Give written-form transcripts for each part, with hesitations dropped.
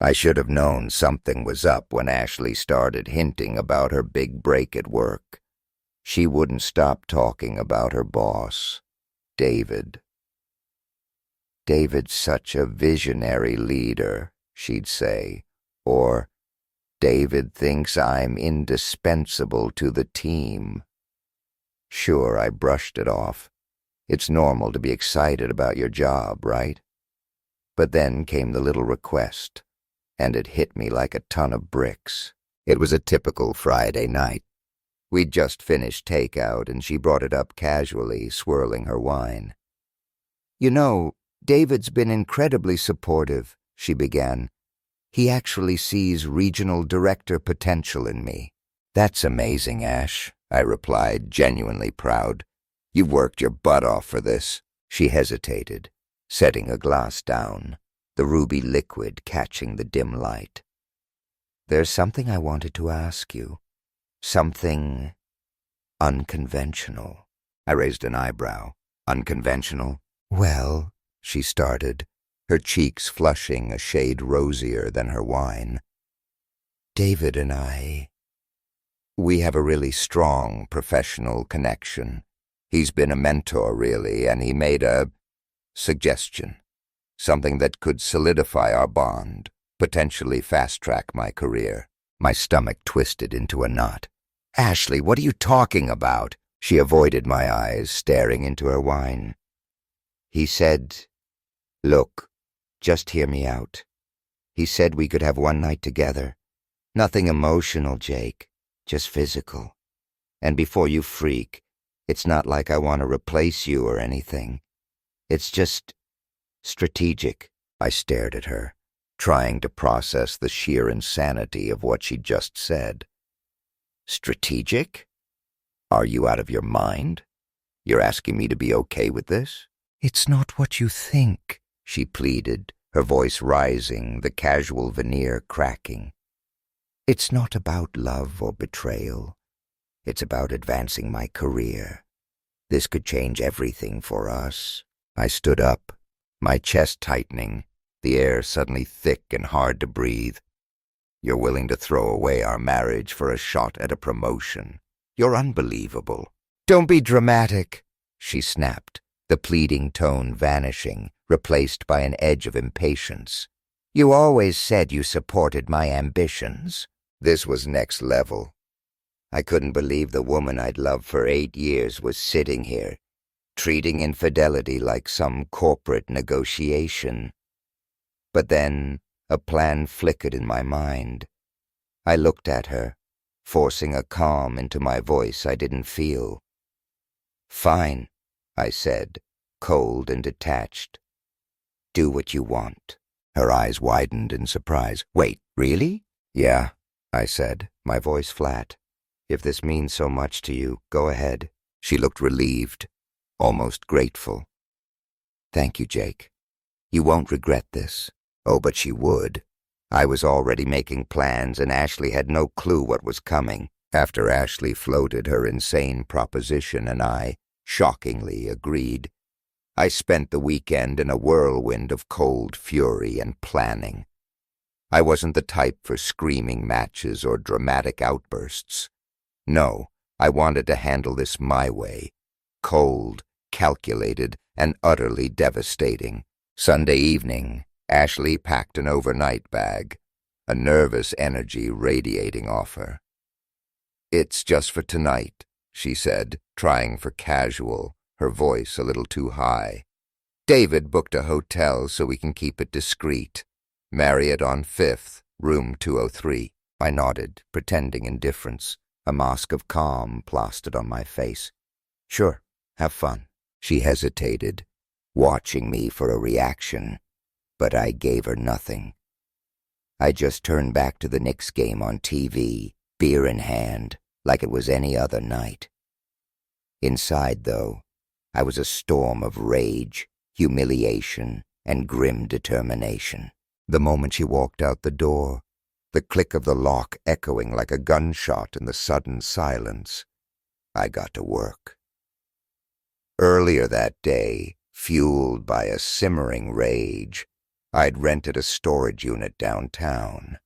I should have known something was up when Ashley started hinting about her big break at work. She wouldn't stop talking about her boss, David. "David's such a visionary leader," she'd say, or, "David thinks I'm indispensable to the team." Sure, I brushed it off. It's normal to be excited about your job, right? But then came the little request, and it hit me like a ton of bricks. It was a typical Friday night. We'd just finished takeout, and she brought it up casually, swirling her wine. "You know, David's been incredibly supportive," she began. "He actually sees regional director potential in me." "That's amazing, Ash," I replied, genuinely proud. "You've worked your butt off for this." She hesitated, setting a glass down, the ruby liquid catching the dim light. "There's something I wanted to ask you. Something unconventional." I raised an eyebrow. "Unconventional?" "Well," she started, her cheeks flushing a shade rosier than her wine. "David and we have a really strong professional connection. He's been a mentor, really, and he made a suggestion. Something that could solidify our bond, potentially fast-track my career." My stomach twisted into a knot. "Ashley, what are you talking about?" She avoided my eyes, staring into her wine. "He said, look, just hear me out. He said we could have one night together. Nothing emotional, Jake, just physical. And before you freak, it's not like I want to replace you or anything. It's just strategic." I stared at her, trying to process the sheer insanity of what she'd just said. "Strategic? Are you out of your mind? You're asking me to be okay with this?" "It's not what you think," she pleaded, her voice rising, the casual veneer cracking. "It's not about love or betrayal. It's about advancing my career. This could change everything for us." I stood up, my chest tightening, the air suddenly thick and hard to breathe. "You're willing to throw away our marriage for a shot at a promotion? You're unbelievable." "Don't be dramatic," she snapped, the pleading tone vanishing, replaced by an edge of impatience. "You always said you supported my ambitions." This was next level. I couldn't believe the woman I'd loved for 8 years was sitting here, treating infidelity like some corporate negotiation. But then a plan flickered in my mind. I looked at her, forcing a calm into my voice I didn't feel. "Fine," I said, cold and detached. "Do what you want." Her eyes widened in surprise. "Wait, really?" "Yeah," I said, my voice flat. "If this means so much to you, go ahead." She looked relieved, almost grateful. "Thank you, Jake. You won't regret this." Oh, but she would. I was already making plans, and Ashley had no clue what was coming. After Ashley floated her insane proposition and I, shockingly, agreed, I spent the weekend in a whirlwind of cold fury and planning. I wasn't the type for screaming matches or dramatic outbursts. No, I wanted to handle this my way. Cold, calculated, and utterly devastating. Sunday evening, Ashley packed an overnight bag, a nervous energy radiating off her. "It's just for tonight," she said, trying for casual, her voice a little too high. "David booked a hotel so we can keep it discreet. Marriott on 5th, room 203. I nodded, pretending indifference, a mask of calm plastered on my face. "Sure, have fun." She hesitated, watching me for a reaction, but I gave her nothing. I just turned back to the Knicks game on TV, beer in hand, like it was any other night. Inside, though, I was a storm of rage, humiliation, and grim determination. The moment she walked out the door, the click of the lock echoing like a gunshot in the sudden silence, I got to work. Earlier that day, fueled by a simmering rage, I'd rented a storage unit downtown.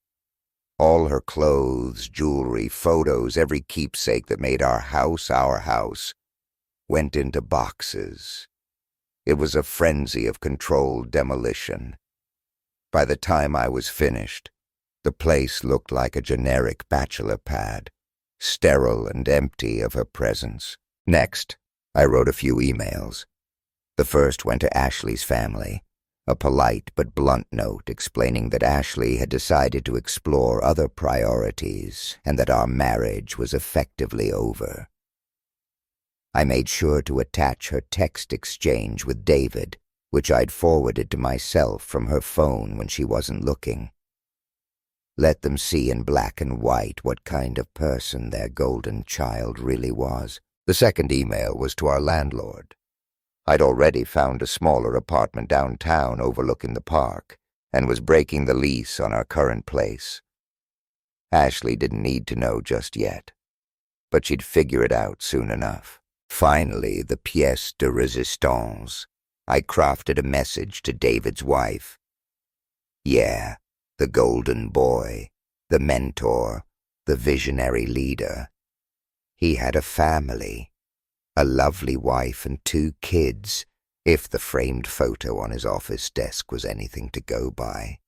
All her clothes, jewelry, photos, every keepsake that made our house, went into boxes. It was a frenzy of controlled demolition. By the time I was finished, the place looked like a generic bachelor pad, sterile and empty of her presence. Next, I wrote a few emails. The first went to Ashley's family, a polite but blunt note explaining that Ashley had decided to explore other priorities and that our marriage was effectively over. I made sure to attach her text exchange with David, which I'd forwarded to myself from her phone when she wasn't looking. Let them see in black and white what kind of person their golden child really was. The second email was to our landlord. I'd already found a smaller apartment downtown overlooking the park and was breaking the lease on our current place. Ashley didn't need to know just yet, but she'd figure it out soon enough. Finally, the pièce de résistance. I crafted a message to David's wife. Yeah, the golden boy, the mentor, the visionary leader. He had a family, a lovely wife and 2 kids, if the framed photo on his office desk was anything to go by.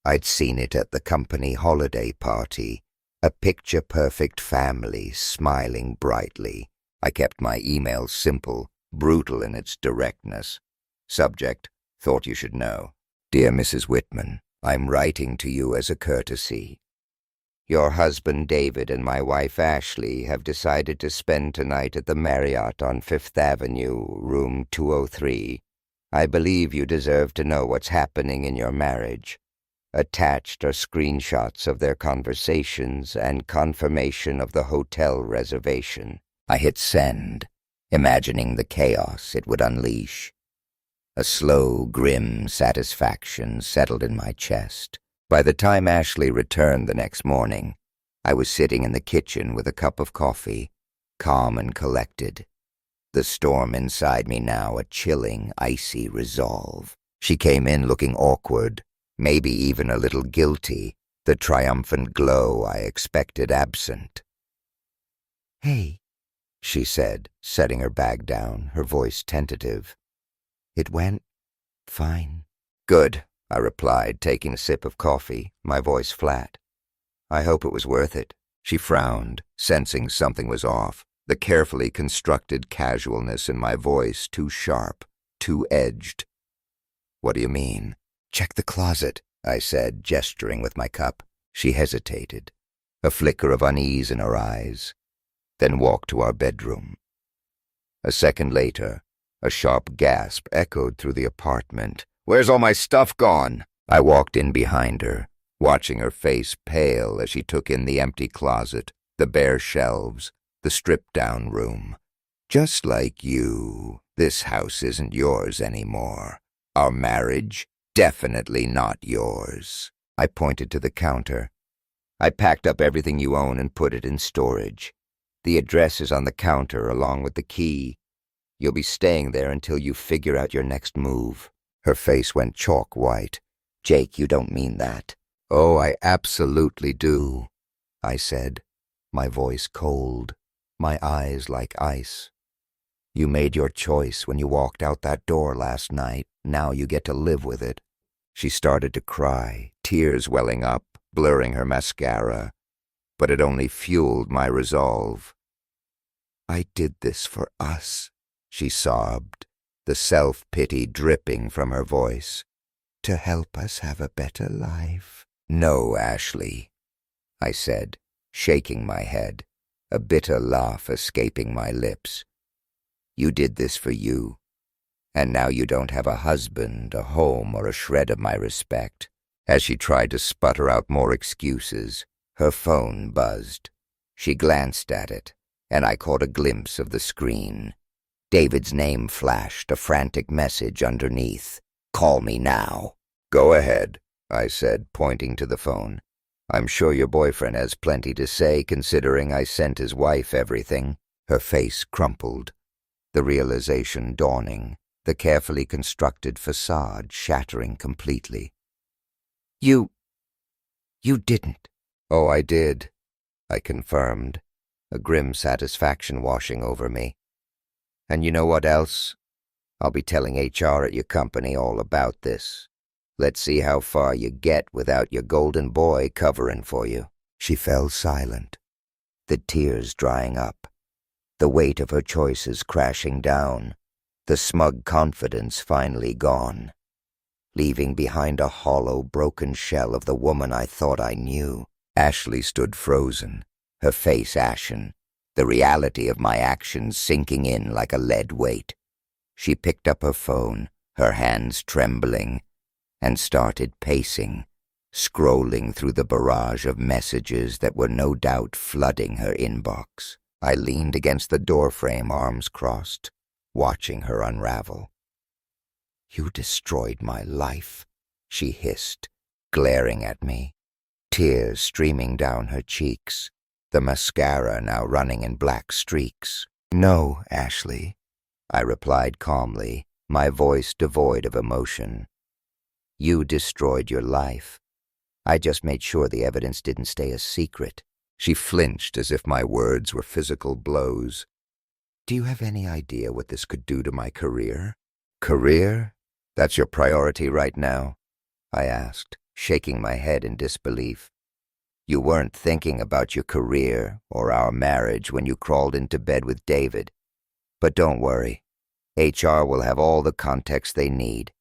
I'd seen it at the company holiday party, a picture-perfect family smiling brightly. I kept my email simple, brutal in its directness. Subject, thought you should know. Dear Mrs. Whitman, I'm writing to you as a courtesy. Your husband David and my wife Ashley have decided to spend tonight at the Marriott on 5th Avenue, room 203. I believe you deserve to know what's happening in your marriage. Attached are screenshots of their conversations and confirmation of the hotel reservation. I hit send, imagining the chaos it would unleash. A slow, grim satisfaction settled in my chest. By the time Ashley returned the next morning, I was sitting in the kitchen with a cup of coffee, calm and collected. The storm inside me now a chilling, icy resolve. She came in looking awkward, maybe even a little guilty, the triumphant glow I expected absent. "Hey," she said, setting her bag down, her voice tentative. "It went fine." "Good," I replied, taking a sip of coffee, my voice flat. "I hope it was worth it." She frowned, sensing something was off, the carefully constructed casualness in my voice too sharp, too edged. "What do you mean?" "Check the closet," I said, gesturing with my cup. She hesitated, a flicker of unease in her eyes, then walked to our bedroom. A second later, a sharp gasp echoed through the apartment. "Where's all my stuff gone?" I walked in behind her, watching her face pale as she took in the empty closet, the bare shelves, the stripped-down room. "Just like you, this house isn't yours anymore. Our marriage, definitely not yours." I pointed to the counter. "I packed up everything you own and put it in storage. The address is on the counter along with the key. You'll be staying there until you figure out your next move." Her face went chalk white. "Jake, you don't mean that." "Oh, I absolutely do," I said, my voice cold, my eyes like ice. "You made your choice when you walked out that door last night. Now you get to live with it." She started to cry, tears welling up, blurring her mascara, but it only fueled my resolve. "I did this for us," she sobbed, the self-pity dripping from her voice. "To help us have a better life." "No, Ashley," I said, shaking my head, a bitter laugh escaping my lips. "You did this for you, and now you don't have a husband, a home, or a shred of my respect." As she tried to sputter out more excuses, her phone buzzed. She glanced at it, and I caught a glimpse of the screen. David's name flashed, a frantic message underneath. "Call me now." "Go ahead," I said, pointing to the phone. "I'm sure your boyfriend has plenty to say, considering I sent his wife everything." Her face crumpled, the realization dawning. the carefully constructed facade shattering completely. You didn't." "Oh, I did," I confirmed, a grim satisfaction washing over me. "And you know what else? I'll be telling HR at your company all about this. Let's see how far you get without your golden boy covering for you." She fell silent, the tears drying up, the weight of her choices crashing down, the smug confidence finally gone, leaving behind a hollow, broken shell of the woman I thought I knew. Ashley stood frozen, her face ashen, the reality of my actions sinking in like a lead weight. She picked up her phone, her hands trembling, and started pacing, scrolling through the barrage of messages that were no doubt flooding her inbox. I leaned against the doorframe, arms crossed, watching her unravel. "You destroyed my life," she hissed, glaring at me, tears streaming down her cheeks, the mascara now running in black streaks. "No, Ashley," I replied calmly, my voice devoid of emotion. "You destroyed your life. I just made sure the evidence didn't stay a secret." She flinched as if my words were physical blows. "Do you have any idea what this could do to my career?" "Career? That's your priority right now?" I asked, shaking my head in disbelief. "You weren't thinking about your career or our marriage when you crawled into bed with David. But don't worry. HR will have all the context they need.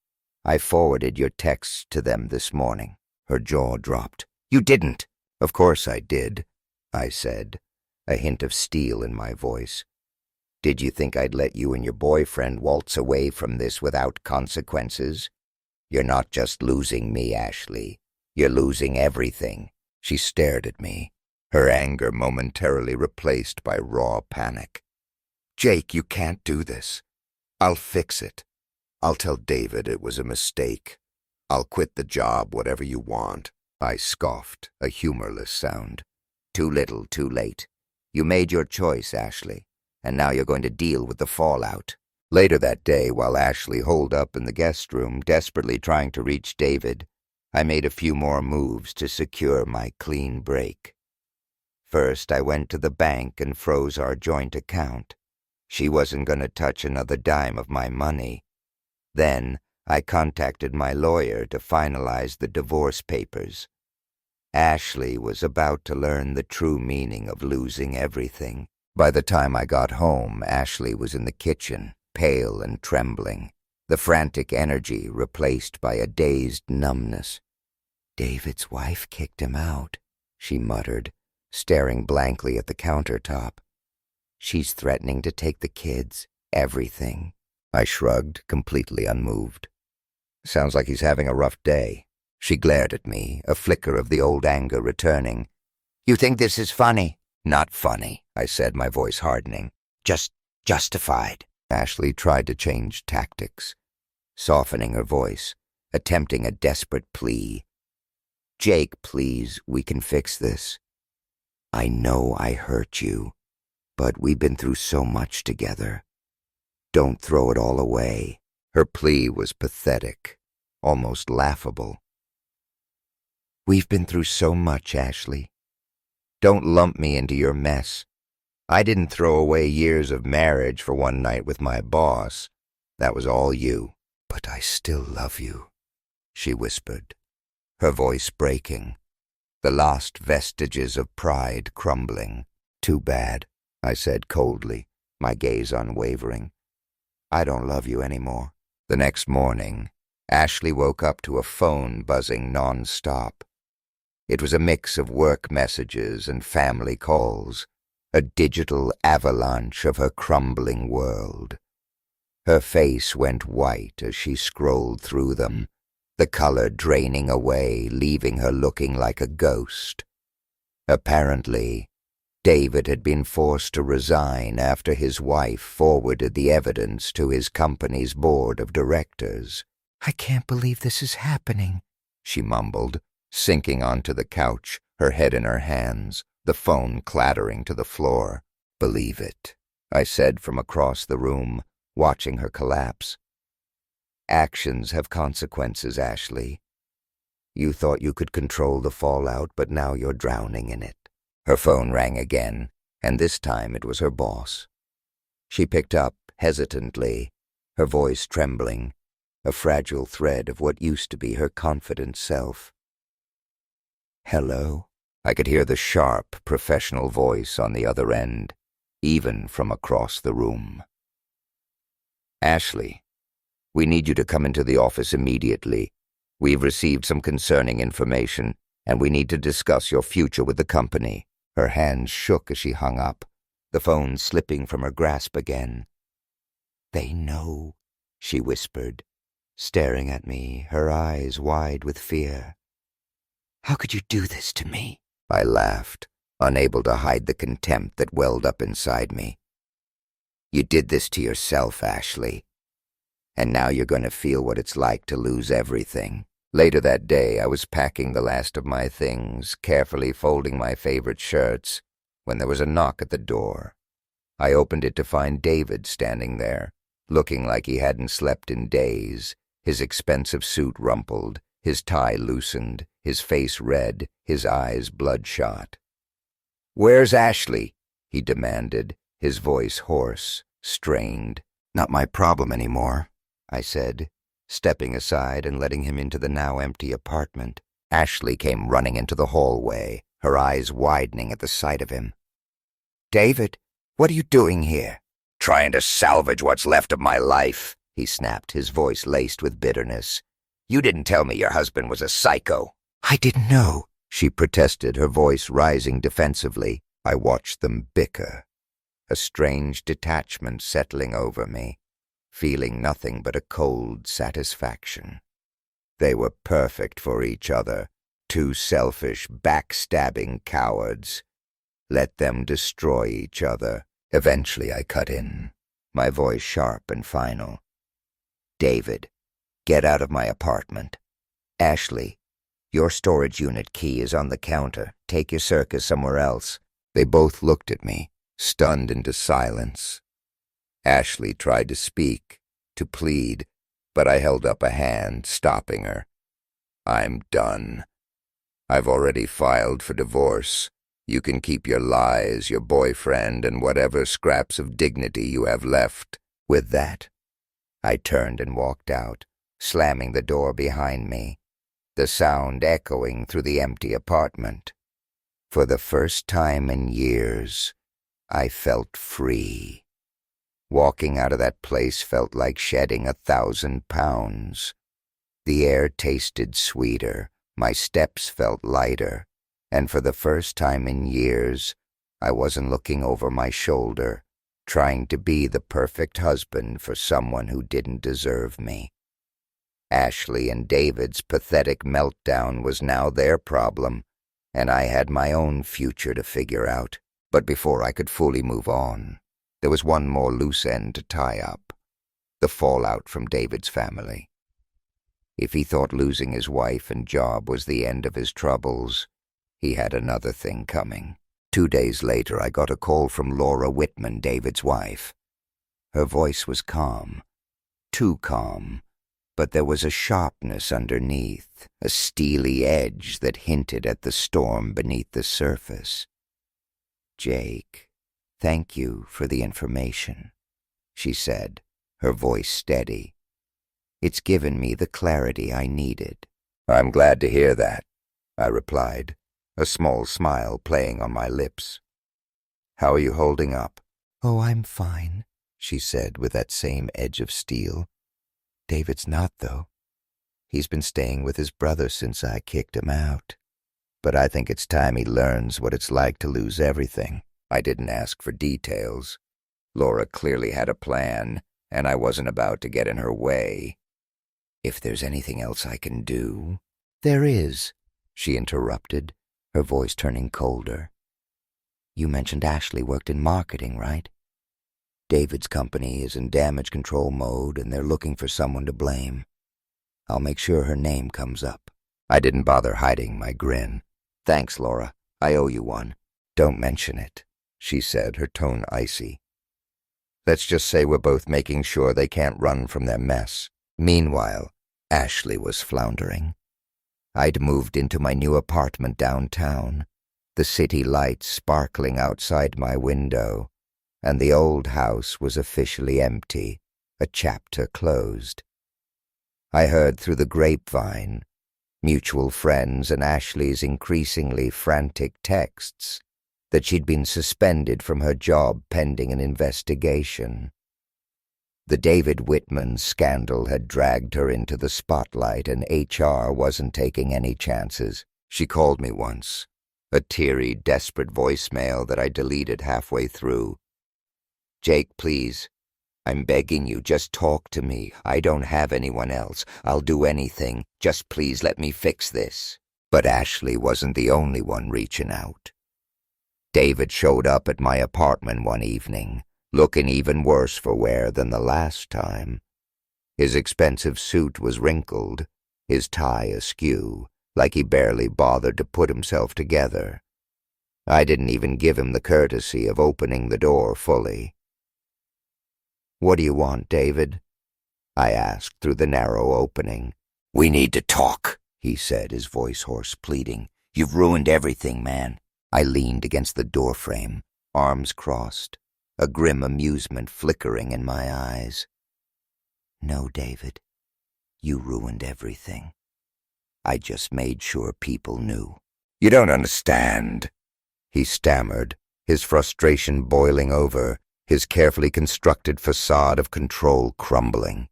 I forwarded your texts to them this morning." Her jaw dropped. "You didn't!" "Of course I did," I said, a hint of steel in my voice. "Did you think I'd let you and your boyfriend waltz away from this without consequences? You're not just losing me, Ashley. You're losing everything." She stared at me, her anger momentarily replaced by raw panic. "Jake, you can't do this. I'll fix it. I'll tell David it was a mistake. I'll quit the job, whatever you want." I scoffed, a humorless sound. "Too little, too late. You made your choice, Ashley, and now you're going to deal with the fallout." Later that day, while Ashley holed up in the guest room, desperately trying to reach David, I made a few more moves to secure my clean break. First, I went to the bank and froze our joint account. She wasn't going to touch another dime of my money. Then, I contacted my lawyer to finalize the divorce papers. Ashley was about to learn the true meaning of losing everything. By the time I got home, Ashley was in the kitchen, pale and trembling, the frantic energy replaced by a dazed numbness. "David's wife kicked him out," she muttered, staring blankly at the countertop. "She's threatening to take the kids, everything." I shrugged, completely unmoved. "Sounds like he's having a rough day." She glared at me, a flicker of the old anger returning. "You think this is funny?" "Not funny," I said, my voice hardening. "Just justified." Ashley tried to change tactics, softening her voice, attempting a desperate plea. "Jake, please, we can fix this. I know I hurt you, but we've been through so much together. Don't throw it all away." Her plea was pathetic, almost laughable. "We've been through so much, Ashley. Don't lump me into your mess. I didn't throw away years of marriage for one night with my boss. That was all you." "But I still love you," she whispered, her voice breaking, the last vestiges of pride crumbling. "Too bad," I said coldly, my gaze unwavering. "I don't love you anymore." The next morning, Ashley woke up to a phone buzzing non-stop. It was a mix of work messages and family calls, a digital avalanche of her crumbling world. Her face went white as she scrolled through them, the color draining away, leaving her looking like a ghost. Apparently, David had been forced to resign after his wife forwarded the evidence to his company's board of directors. "I can't believe this is happening," she mumbled, sinking onto the couch, her head in her hands, the phone clattering to the floor. "Believe it," I said from across the room, watching her collapse. actions have consequences, Ashley. You thought you could control the fallout, but now you're drowning in it." Her phone rang again, and this time it was her boss. She picked up hesitantly, her voice trembling, a fragile thread of what used to be her confident self. "Hello?" I could hear the sharp, professional voice on the other end, even from across the room. "Ashley, we need you to come into the office immediately. We've received some concerning information, and we need to discuss your future with the company." Her hands shook as she hung up, the phone slipping from her grasp again. "They know," she whispered, staring at me, her eyes wide with fear. "How could you do this to me?" I laughed, unable to hide the contempt that welled up inside me. "You did this to yourself, Ashley. And now you're going to feel what it's like to lose everything." Later that day, I was packing the last of my things, carefully folding my favorite shirts, when there was a knock at the door. I opened it to find David standing there, looking like he hadn't slept in days, his expensive suit rumpled, his tie loosened, his face red, his eyes bloodshot. "Where's Ashley?" he demanded, his voice hoarse, strained. "Not my problem anymore," I said, stepping aside and letting him into the now empty apartment. Ashley came running into the hallway, her eyes widening at the sight of him. "David, what are you doing here?" "Trying to salvage what's left of my life," he snapped, his voice laced with bitterness. "You didn't tell me your husband was a psycho." "I didn't know," she protested, her voice rising defensively. I watched them bicker, a strange detachment settling over me, feeling nothing but a cold satisfaction. They were perfect for each other, two selfish, backstabbing cowards. Let them destroy each other. Eventually I cut in, my voice sharp and final. "David, get out of my apartment. Ashley, your storage unit key is on the counter. Take your circus somewhere else." They both looked at me, stunned into silence. Ashley tried to speak, to plead, but I held up a hand, stopping her. "I'm done. I've already filed for divorce. You can keep your lies, your boyfriend, and whatever scraps of dignity you have left." With that, I turned and walked out, slamming the door behind me, the sound echoing through the empty apartment. For the first time in years, I felt free. Walking out of that place felt like shedding 1,000 pounds. The air tasted sweeter, my steps felt lighter, and for the first time in years, I wasn't looking over my shoulder, trying to be the perfect husband for someone who didn't deserve me. Ashley and David's pathetic meltdown was now their problem, and I had my own future to figure out. But before I could fully move on, there was one more loose end to tie up, the fallout from David's family. If he thought losing his wife and job was the end of his troubles, he had another thing coming. 2 days later, I got a call from Laura Whitman, David's wife. Her voice was calm, too calm, but there was a sharpness underneath, a steely edge that hinted at the storm beneath the surface. "Jake, thank you for the information," she said, her voice steady. "It's given me the clarity I needed." "I'm glad to hear that," I replied, a small smile playing on my lips. "How are you holding up?" "Oh, I'm fine," she said with that same edge of steel. "David's not, though. He's been staying with his brother since I kicked him out. But I think it's time he learns what it's like to lose everything." I didn't ask for details. Laura clearly had a plan, and I wasn't about to get in her way. "If there's anything else I can do—" "There is," she interrupted, her voice turning colder. "You mentioned Ashley worked in marketing, right? David's company is in damage control mode, and they're looking for someone to blame. I'll make sure her name comes up." I didn't bother hiding my grin. "Thanks, Laura. I owe you one." "Don't mention it," she said, her tone icy. "Let's just say we're both making sure they can't run from their mess." Meanwhile, Ashley was floundering. I'd moved into my new apartment downtown, the city lights sparkling outside my window, and the old house was officially empty, a chapter closed. I heard through the grapevine, mutual friends and Ashley's increasingly frantic texts, that she'd been suspended from her job pending an investigation. The David Whitman scandal had dragged her into the spotlight, and HR wasn't taking any chances. She called me once, a teary, desperate voicemail that I deleted halfway through. "Jake, please. I'm begging you, just talk to me. I don't have anyone else. I'll do anything. Just please let me fix this." But Ashley wasn't the only one reaching out. David showed up at my apartment one evening, looking even worse for wear than the last time. His expensive suit was wrinkled, his tie askew, like he barely bothered to put himself together. I didn't even give him the courtesy of opening the door fully. "What do you want, David?" I asked through the narrow opening. "We need to talk," he said, his voice hoarse, pleading. "You've ruined everything, man." I leaned against the doorframe, arms crossed, a grim amusement flickering in my eyes. "No, David, you ruined everything. I just made sure people knew." "You don't understand," he stammered, his frustration boiling over, his carefully constructed facade of control crumbling.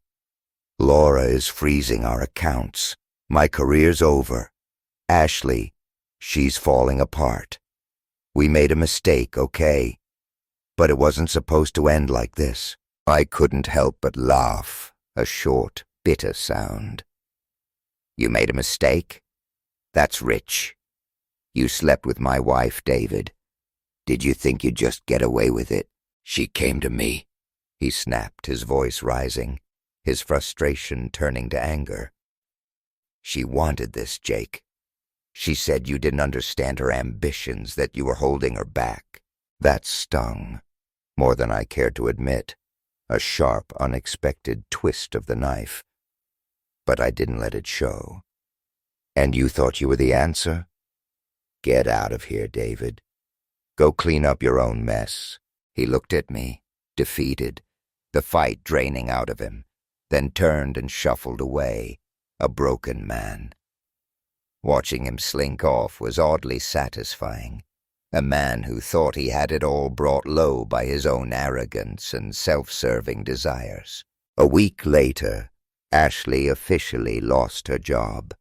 "Laura is freezing our accounts. My career's over. Ashley, she's falling apart. We made a mistake, okay? But it wasn't supposed to end like this." I couldn't help but laugh, a short, bitter sound. "You made a mistake? That's rich. You slept with my wife, David. Did you think you'd just get away with it? She came to me," he snapped, his voice rising, his frustration turning to anger. "She wanted this, Jake. She said you didn't understand her ambitions, that you were holding her back." That stung, more than I cared to admit, a sharp, unexpected twist of the knife. But I didn't let it show. "And you thought you were the answer? Get out of here, David. Go clean up your own mess." He looked at me, defeated, the fight draining out of him, then turned and shuffled away, a broken man. Watching him slink off was oddly satisfying. A man who thought he had it all brought low by his own arrogance and self-serving desires. A week later, Ashley officially lost her job.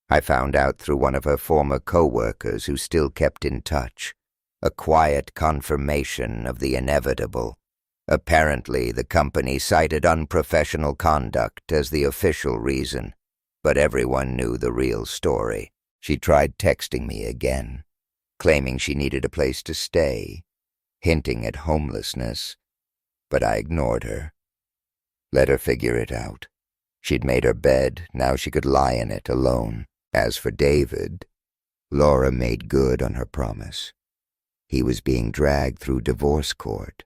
I found out through one of her former co-workers who still kept in touch, a quiet confirmation of the inevitable. Apparently, the company cited unprofessional conduct as the official reason, but everyone knew the real story. She tried texting me again, claiming she needed a place to stay, hinting at homelessness, but I ignored her. Let her figure it out. She'd made her bed, now she could lie in it alone. As for David, Laura made good on her promise. He was being dragged through divorce court,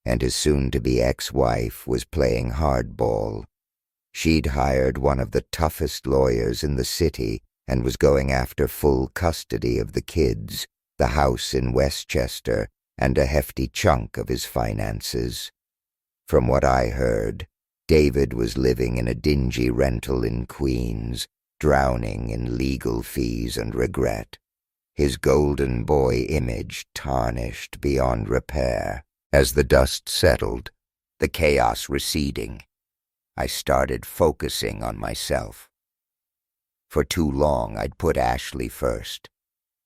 and his soon-to-be ex-wife was playing hardball. She'd hired one of the toughest lawyers in the city and was going after full custody of the kids, the house in Westchester, and a hefty chunk of his finances. From what I heard, David was living in a dingy rental in Queens, drowning in legal fees and regret, his golden boy image tarnished beyond repair. As the dust settled, the chaos receding, I started focusing on myself. For too long, I'd put Ashley first,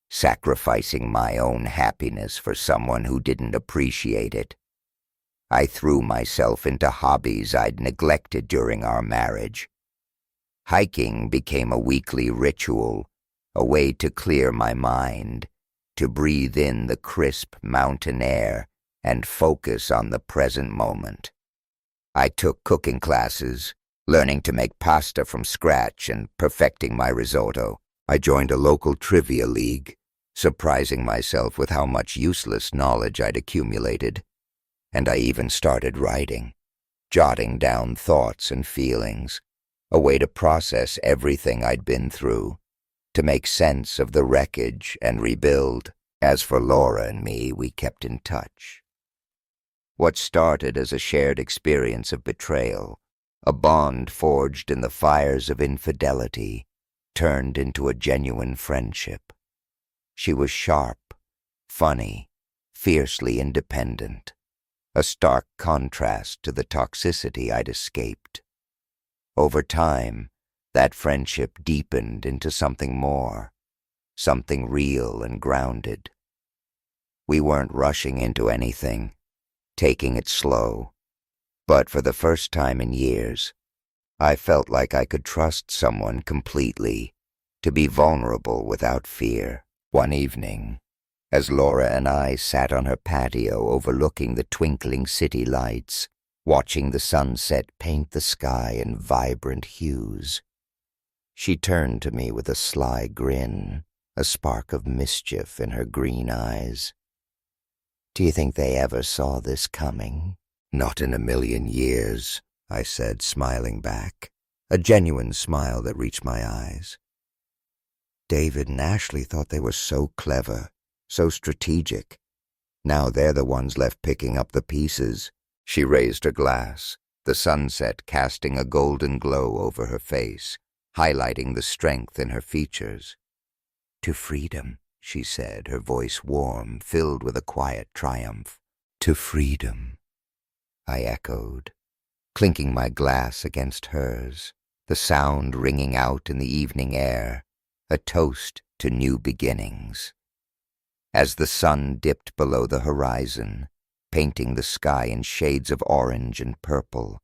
sacrificing my own happiness for someone who didn't appreciate it. I threw myself into hobbies I'd neglected during our marriage. Hiking became a weekly ritual, a way to clear my mind, to breathe in the crisp mountain air and focus on the present moment. I took cooking classes, learning to make pasta from scratch and perfecting my risotto. I joined a local trivia league, surprising myself with how much useless knowledge I'd accumulated. And I even started writing, jotting down thoughts and feelings, a way to process everything I'd been through, to make sense of the wreckage and rebuild. As for Laura and me, we kept in touch. What started as a shared experience of betrayal, a bond forged in the fires of infidelity, turned into a genuine friendship. She was sharp, funny, fiercely independent, a stark contrast to the toxicity I'd escaped. Over time, that friendship deepened into something more, something real and grounded. We weren't rushing into anything, taking it slow, but for the first time in years, I felt like I could trust someone completely, to be vulnerable without fear. One evening, as Laura and I sat on her patio overlooking the twinkling city lights, watching the sunset paint the sky in vibrant hues, she turned to me with a sly grin, a spark of mischief in her green eyes. "Do you think they ever saw this coming?" "Not in a million years," I said, smiling back, a genuine smile that reached my eyes. "David and Ashley thought they were so clever, so strategic. Now they're the ones left picking up the pieces." She raised her glass, the sunset casting a golden glow over her face, highlighting the strength in her features. "To freedom," she said, her voice warm, filled with a quiet triumph. "To freedom," I echoed, clinking my glass against hers, the sound ringing out in the evening air, a toast to new beginnings. As the sun dipped below the horizon, painting the sky in shades of orange and purple,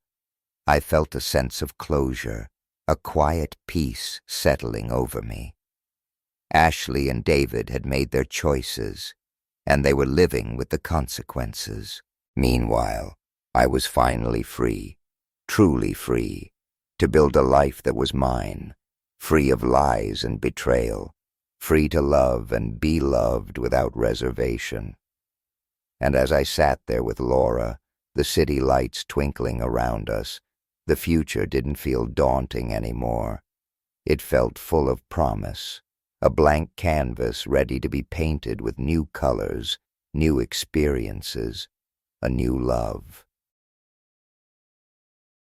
I felt a sense of closure, a quiet peace settling over me. Ashley and David had made their choices, and they were living with the consequences. Meanwhile, I was finally free, truly free, to build a life that was mine, free of lies and betrayal, free to love and be loved without reservation. And as I sat there with Laura, the city lights twinkling around us, the future didn't feel daunting anymore. It felt full of promise, a blank canvas ready to be painted with new colors, new experiences, a new love.